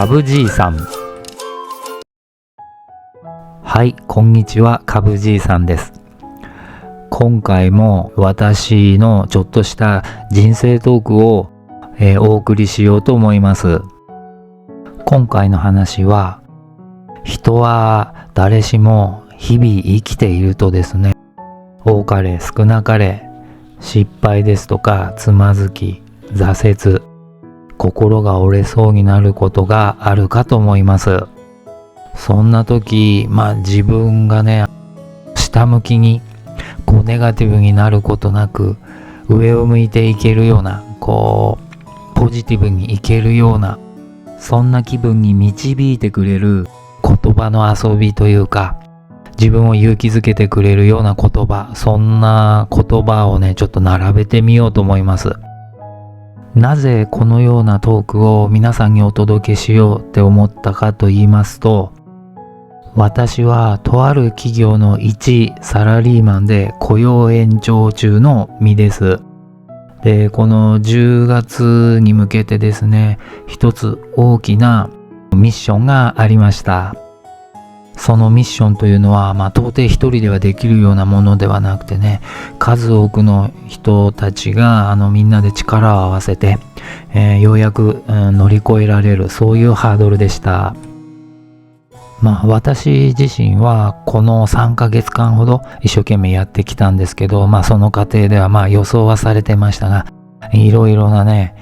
かぶじいさん。はい、こんにちは、かぶじいさんです。今回も私のちょっとした人生トークを、お送りしようと思います。今回の話は、人は誰しも日々生きているとですね、多かれ少なかれ失敗ですとかつまずき、挫折、心が折れそうになることがあるかと思います。そんな時、自分がね、下向きにネガティブになることなく、上を向いていけるような、ポジティブにいけるような、そんな気分に導いてくれる言葉の遊びというか、自分を勇気づけてくれるような言葉、そんな言葉をね、ちょっと並べてみようと思います。なぜこのようなトークを皆さんにお届けしようって思ったかと言いますと、私はとある企業の一サラリーマンで雇用延長中の身です。で、この10月に向けてですね、一つ大きなミッションがありました。そのミッションというのは、到底一人ではできるようなものではなくてね、数多くの人たちがみんなで力を合わせて、ようやく、乗り越えられる、そういうハードルでした。私自身はこの3ヶ月間ほど一生懸命やってきたんですけど、その過程では予想はされてましたが、いろいろなね、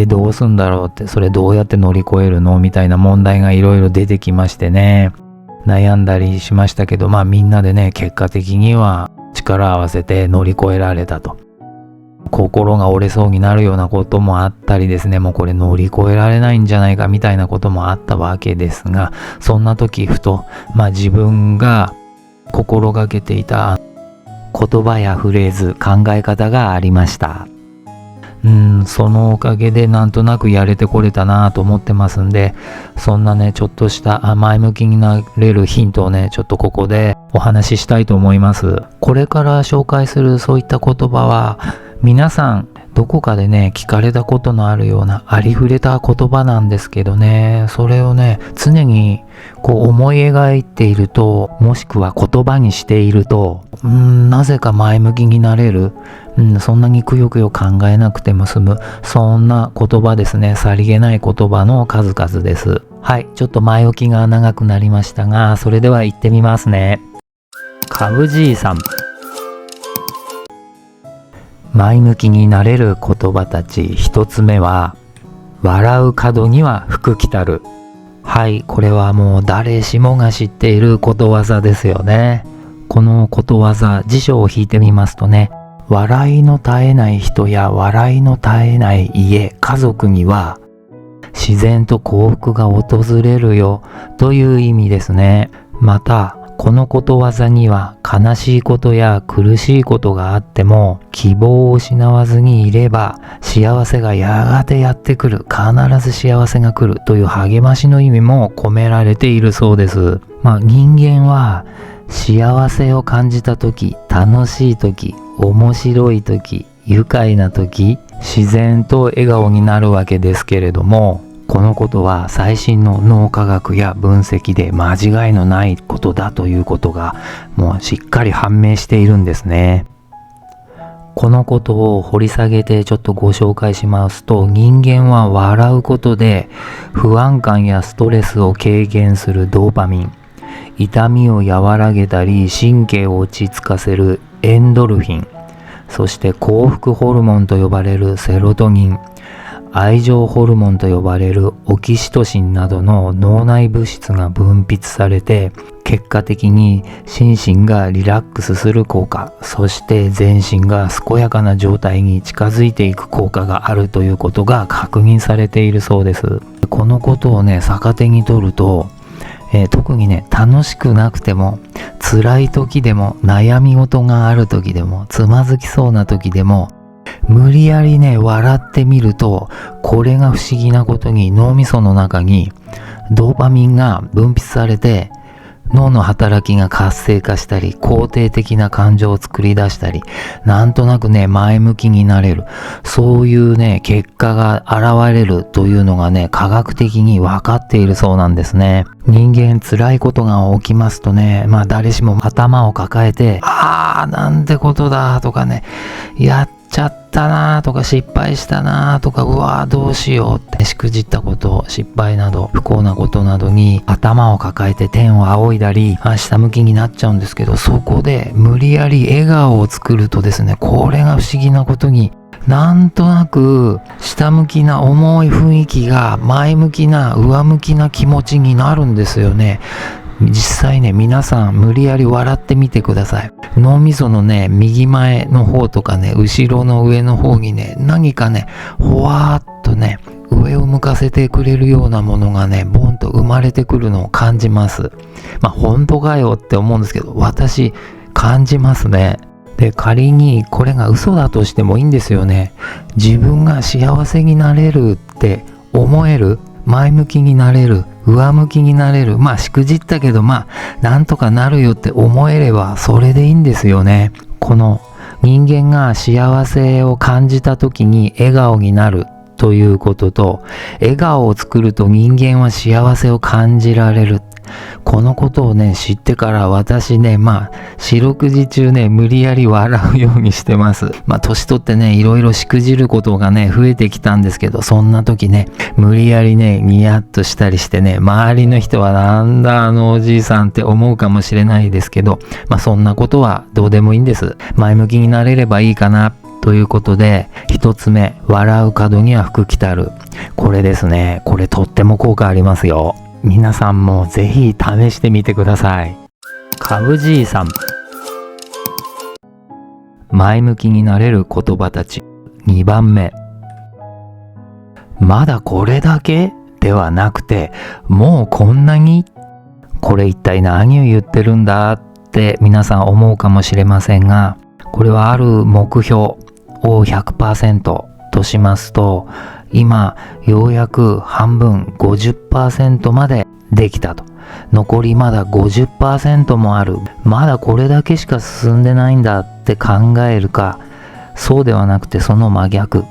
どうすんだろうって、それどうやって乗り越えるのみたいな問題がいろいろ出てきましてね、悩んだりしましたけど、みんなでね、結果的には力を合わせて乗り越えられたと。心が折れそうになるようなこともあったりですね、もうこれ乗り越えられないんじゃないかみたいなこともあったわけですが、そんな時ふと、自分が心がけていた言葉やフレーズ、考え方がありました。そのおかげでなんとなくやれてこれたなと思ってますんで、そんなね、ちょっとした前向きになれるヒントをね、ちょっとここでお話ししたいと思います。これから紹介するそういった言葉は、皆さんどこかでね、聞かれたことのあるようなありふれた言葉なんですけどね、それをね、常に思い描いていると、もしくは言葉にしていると、なぜか前向きになれる、そんなにくよくよ考えなくても済む、そんな言葉ですね。さりげない言葉の数々です。はい、ちょっと前置きが長くなりましたが、それでは行ってみますね。かぶじいさん。前向きになれる言葉たち、一つ目は、笑う門には福来たる。はい、これはもう誰しもが知っていることわざですよね。このことわざ、辞書を引いてみますとね、笑いの絶えない人や笑いの絶えない家、家族には自然と幸福が訪れるよという意味ですね。また、このことわざには悲しいことや苦しいことがあっても希望を失わずにいれば幸せがやがてやってくる、必ず幸せが来るという励ましの意味も込められているそうです。人間は幸せを感じた時、楽しい時、面白い時、愉快な時、自然と笑顔になるわけですけれども、このことは最新の脳科学や分析で間違いのないことだということがもうしっかり判明しているんですね。このことを掘り下げてちょっとご紹介しますと、人間は笑うことで不安感やストレスを軽減するドーパミン、痛みを和らげたり神経を落ち着かせるエンドルフィン、そして幸福ホルモンと呼ばれるセロトニン、愛情ホルモンと呼ばれるオキシトシンなどの脳内物質が分泌されて、結果的に心身がリラックスする効果、そして全身が健やかな状態に近づいていく効果があるということが確認されているそうです。このことをね、逆手に取ると、特にね、楽しくなくても、辛い時でも、悩み事がある時でも、つまずきそうな時でも、無理やりね、笑ってみると、これが不思議なことに脳みその中にドーパミンが分泌されて、脳の働きが活性化したり、肯定的な感情を作り出したり、なんとなくね、前向きになれる。そういうね、結果が現れるというのがね、科学的に分かっているそうなんですね。人間辛いことが起きますとね、誰しも頭を抱えて、なんてことだとかね、やっちゃったなとか失敗したなとか、うわどうしようってしくじったこと、失敗など不幸なことなどに頭を抱えて天を仰いだり下向きになっちゃうんですけど、そこで無理やり笑顔を作るとですね、これが不思議なことになんとなく下向きな重い雰囲気が前向きな上向きな気持ちになるんですよね。実際ね、皆さん無理やり笑ってみてください。脳みそのね、右前の方とかね、後ろの上の方にね、何かね、ほわーっとね、上を向かせてくれるようなものがね、ボンと生まれてくるのを感じます。本当かよって思うんですけど、私感じますね。で、仮にこれが嘘だとしてもいいんですよね。自分が幸せになれるって思える、前向きになれる、上向きになれる、しくじったけどなんとかなるよって思えればそれでいいんですよね。この人間が幸せを感じた時に笑顔になるということと、笑顔を作ると人間は幸せを感じられる。このことをね、知ってから私ね、四六時中ね、無理やり笑うようにしてます。年取ってね、いろいろしくじることがね、増えてきたんですけど、そんな時ね、無理やりね、ニヤッとしたりしてね、周りの人はなんだあのおじいさんって思うかもしれないですけど、そんなことはどうでもいいんです。前向きになれればいいかな。ということで、一つ目、笑う角には福来たる。これですね、これとっても効果ありますよ。皆さんもぜひ試してみてください。株じいさん。前向きになれる言葉たち。2番目。まだこれだけではなくて、もうこんなに？これ一体何を言ってるんだって皆さん思うかもしれませんが、これはある目標を 100% としますと、今ようやく半分 50% までできたと。残りまだ 50% もある。まだこれだけしか進んでないんだって考えるか、そうではなくてその真逆。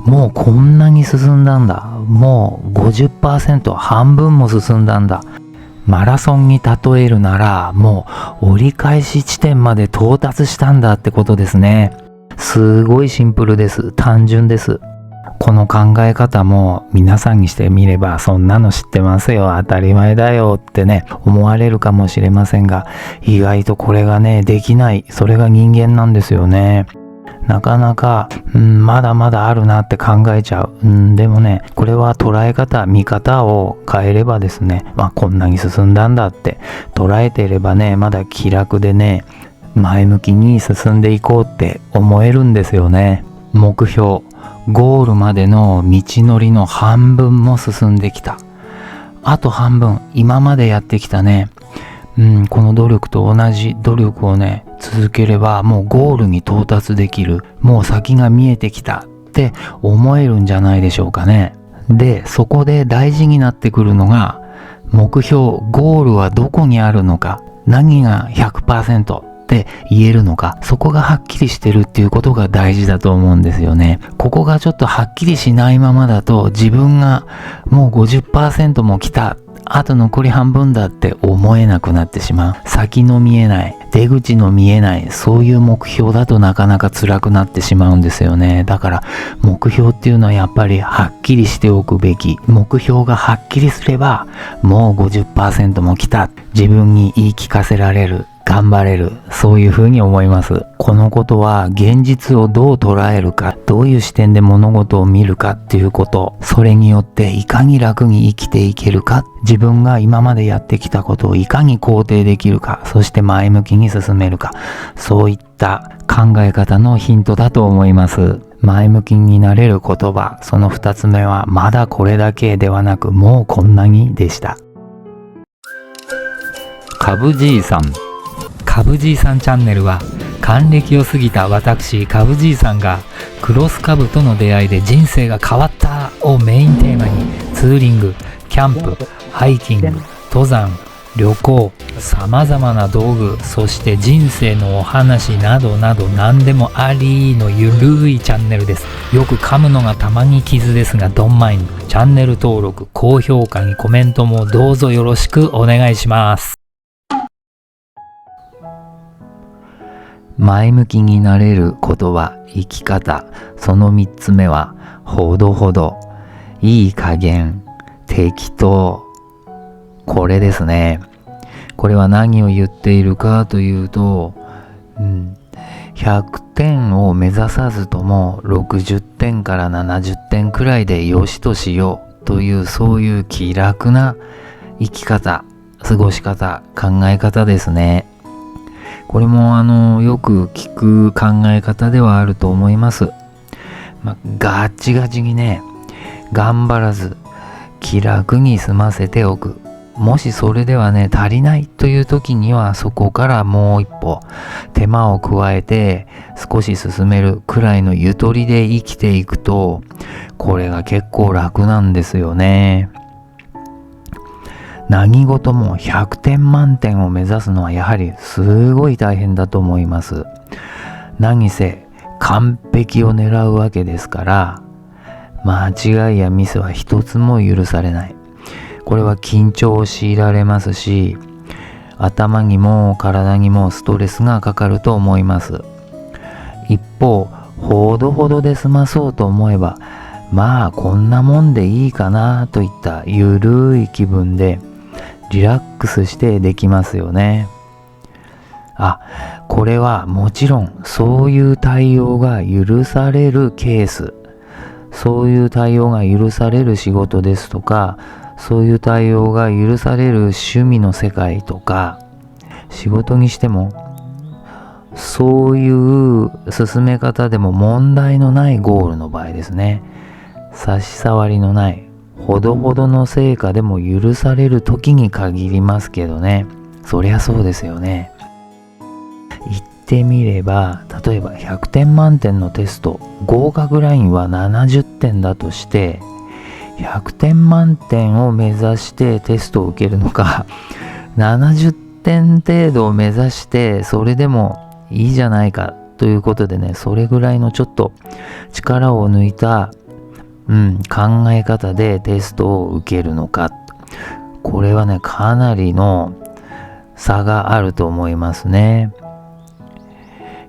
もうこんなに進んだんだ。もう 50%、半分も進んだんだ。マラソンに例えるなら、もう折り返し地点まで到達したんだってことですね。すごいシンプルです。単純です。この考え方も皆さんにしてみれば、そんなの知ってますよ、当たり前だよってね、思われるかもしれませんが、意外とこれがね、できない。それが人間なんですよね。なかなか、まだまだあるなって考えちゃう。でもね、これは捉え方、見方を変えればですね、こんなに進んだんだって捉えていればね、まだ気楽でね、前向きに進んでいこうって思えるんですよね。目標、ゴールまでの道のりの半分も進んできた。あと半分、今までやってきたね、この努力と同じ努力をね、続ければもうゴールに到達できる。もう先が見えてきたって思えるんじゃないでしょうかね。で、そこで大事になってくるのが、目標、ゴールはどこにあるのか、何が 100%って言えるのか、そこがはっきりしてるっていうことが大事だと思うんですよね。ここがちょっとはっきりしないままだと、自分がもう 50% も来た、あと残り半分だって思えなくなってしまう。先の見えない、出口の見えない、そういう目標だとなかなか辛くなってしまうんですよね。だから目標っていうのはやっぱりはっきりしておくべき。目標がはっきりすれば、もう 50% も来た、自分に言い聞かせられる。頑張れる。そういうふうに思います。このことは現実をどう捉えるか、どういう視点で物事を見るかっていうこと、それによっていかに楽に生きていけるか、自分が今までやってきたことをいかに肯定できるか、そして前向きに進めるか、そういった考え方のヒントだと思います。前向きになれる言葉、その2つ目はまだこれだけではなく、もうこんなにでした。株じいさん。株じいさんチャンネルは、還暦を過ぎた私株じいさんがクロス株との出会いで人生が変わったをメインテーマに、ツーリング、キャンプ、ハイキング、登山、旅行、様々な道具、そして人生のお話などなど何でもありのゆるいチャンネルです。よく噛むのがたまに傷ですが、ドンマインド。チャンネル登録、高評価にコメントもどうぞよろしくお願いします。前向きになれることは生き方。その3つ目は、ほどほど、いい加減、適当。これですね。これは何を言っているかというと、100点を目指さずとも60点から70点くらいでよしとしようという、そういう気楽な生き方、過ごし方、考え方ですね。これもよく聞く考え方ではあると思います。ガッチガチにね、頑張らず気楽に済ませておく。もしそれではね、足りないという時には、そこからもう一歩手間を加えて少し進めるくらいのゆとりで生きていくと、これが結構楽なんですよね。何事も100点満点を目指すのはやはりすごい大変だと思います。何せ完璧を狙うわけですから、間違いやミスは一つも許されない。これは緊張を強いられますし、頭にも体にもストレスがかかると思います。一方、ほどほどで済まそうと思えば、こんなもんでいいかなといったゆるい気分でリラックスしてできますよね。これはもちろんそういう対応が許されるケース、そういう対応が許される仕事ですとか、そういう対応が許される趣味の世界とか、仕事にしてもそういう進め方でも問題のないゴールの場合ですね。差し障りのないほどほどの成果でも許される時に限りますけどね。そりゃそうですよね。言ってみれば、例えば100点満点のテスト、合格ラインは70点だとして、100点満点を目指してテストを受けるのか、70点程度を目指してそれでもいいじゃないかということでね、それぐらいのちょっと力を抜いた、考え方でテストを受けるのか、これはね、かなりの差があると思いますね。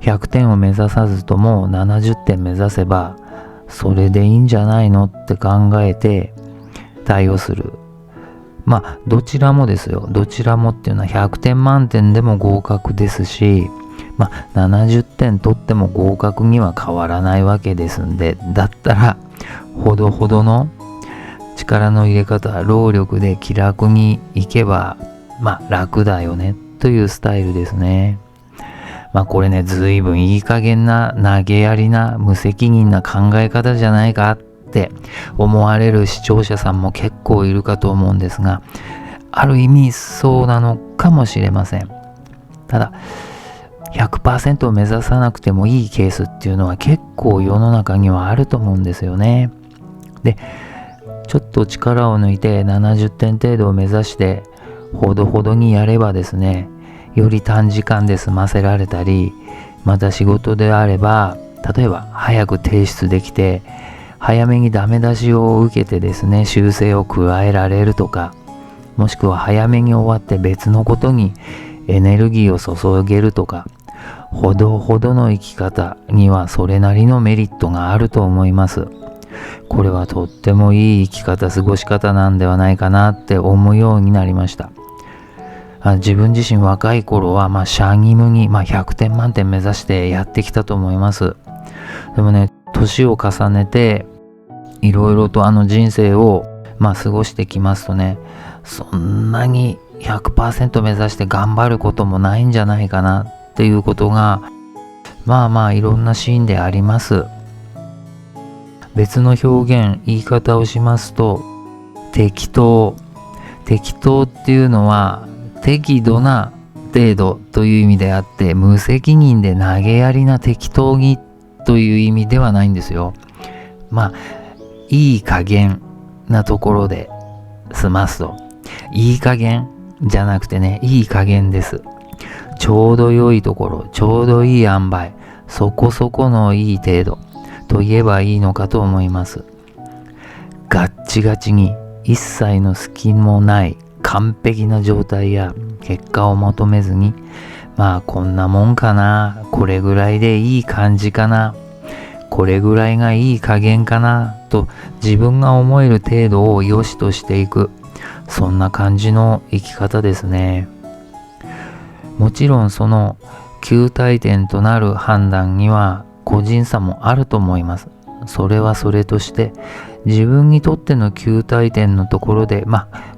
100点を目指さずとも70点目指せばそれでいいんじゃないのって考えて対応する。どちらもですよ。どちらもっていうのは100点満点でも合格ですし、70点取っても合格には変わらないわけですんで、だったらほどほどの力の入れ方、労力で気楽にいけば楽だよねというスタイルですね。これね、ずいぶんいい加減な投げやりな無責任な考え方じゃないかって思われる視聴者さんも結構いるかと思うんですが、ある意味そうなのかもしれません。ただ 100% を目指さなくてもいいケースっていうのは結構世の中にはあると思うんですよね。で、ちょっと力を抜いて70点程度を目指してほどほどにやればですね、より短時間で済ませられたり、また仕事であれば例えば早く提出できて早めにダメ出しを受けてですね、修正を加えられるとか、もしくは早めに終わって別のことにエネルギーを注げるとか、ほどほどの生き方にはそれなりのメリットがあると思います。これはとってもいい生き方、過ごし方なんではないかなって思うようになりました。自分自身若い頃はシャニムに100点満点目指してやってきたと思います。でもね、年を重ねていろいろと人生を過ごしてきますとね、そんなに 100% 目指して頑張ることもないんじゃないかなっていうことがいろんなシーンであります。別の表現、言い方をしますと、適当っていうのは適度な程度という意味であって、無責任で投げやりな適当にという意味ではないんですよ。いい加減なところで済ますと。いい加減、じゃなくてね、いい加減です。ちょうど良いところ、ちょうどいい塩梅、そこそこのいい程度と言えばいいのかと思います。ガッチガチに一切の隙もない完璧な状態や結果を求めずに、まあこんなもんかな、これぐらいでいい感じかな、これぐらいがいい加減かなと自分が思える程度を良しとしていく、そんな感じの生き方ですね。もちろんその球体点となる判断には個人差もあると思います。それはそれとして自分にとっての球体点のところで、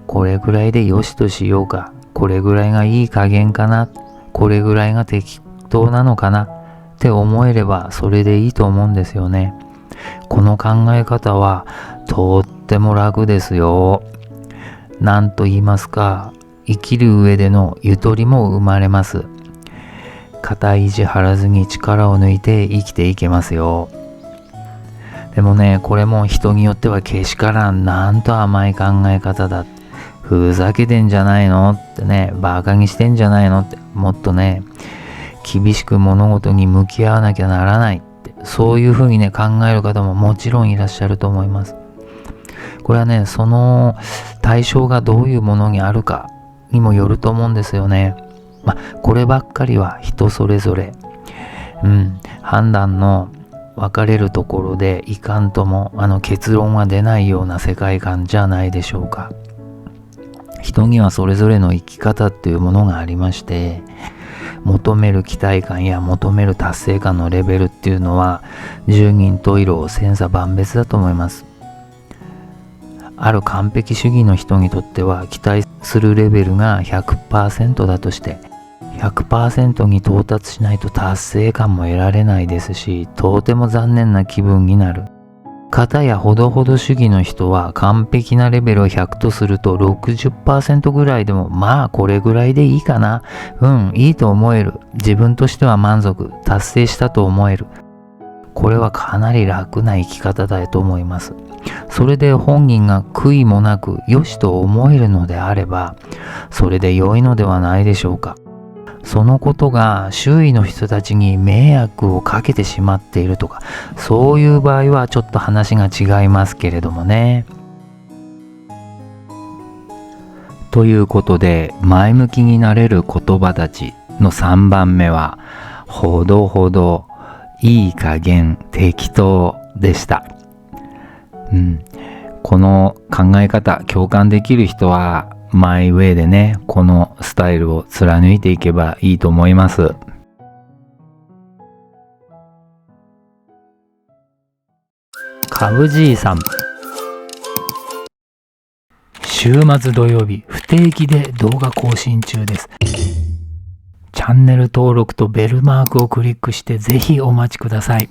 これぐらいで良しとしようか、これぐらいがいい加減かな、これぐらいが適当なのかなって思えればそれでいいと思うんですよね。この考え方はとっても楽ですよ。なんと言いますか、生きる上でのゆとりも生まれます。肩意地張らずに力を抜いて生きていけますよ。でもね、これも人によってはけしからん、なんと甘い考え方だ、ふざけてんじゃないのってね、バカにしてんじゃないのって、もっとね厳しく物事に向き合わなきゃならないって、そういうふうにね考える方ももちろんいらっしゃると思います。これはね、その対象がどういうものにあるかにもよると思うんですよね。こればっかりは人それぞれ、判断の分かれるところでいかんとも結論は出ないような世界観じゃないでしょうか。人にはそれぞれの生き方っていうものがありまして、求める期待感や求める達成感のレベルっていうのは十人十色千差万別だと思います。ある完璧主義の人にとっては期待するレベルが 100% だとして、100% に到達しないと達成感も得られないですし、とても残念な気分になる。片やほどほど主義の人は完璧なレベルを100とすると 60% ぐらいでもこれぐらいでいいかな、いいと思える、自分としては満足、達成したと思える。これはかなり楽な生き方だと思います。それで本人が悔いもなく良しと思えるのであれば、それで良いのではないでしょうか。そのことが周囲の人たちに迷惑をかけてしまっているとか、そういう場合はちょっと話が違いますけれどもね。ということで、前向きになれる言葉たちの3番目は、ほどほど、いい加減、適当でした。この考え方、共感できる人はマイウェイでね、このスタイルを貫いていけばいいと思います。かぶじいさん、週末土曜日不定期で動画更新中です。チャンネル登録とベルマークをクリックしてぜひお待ちください。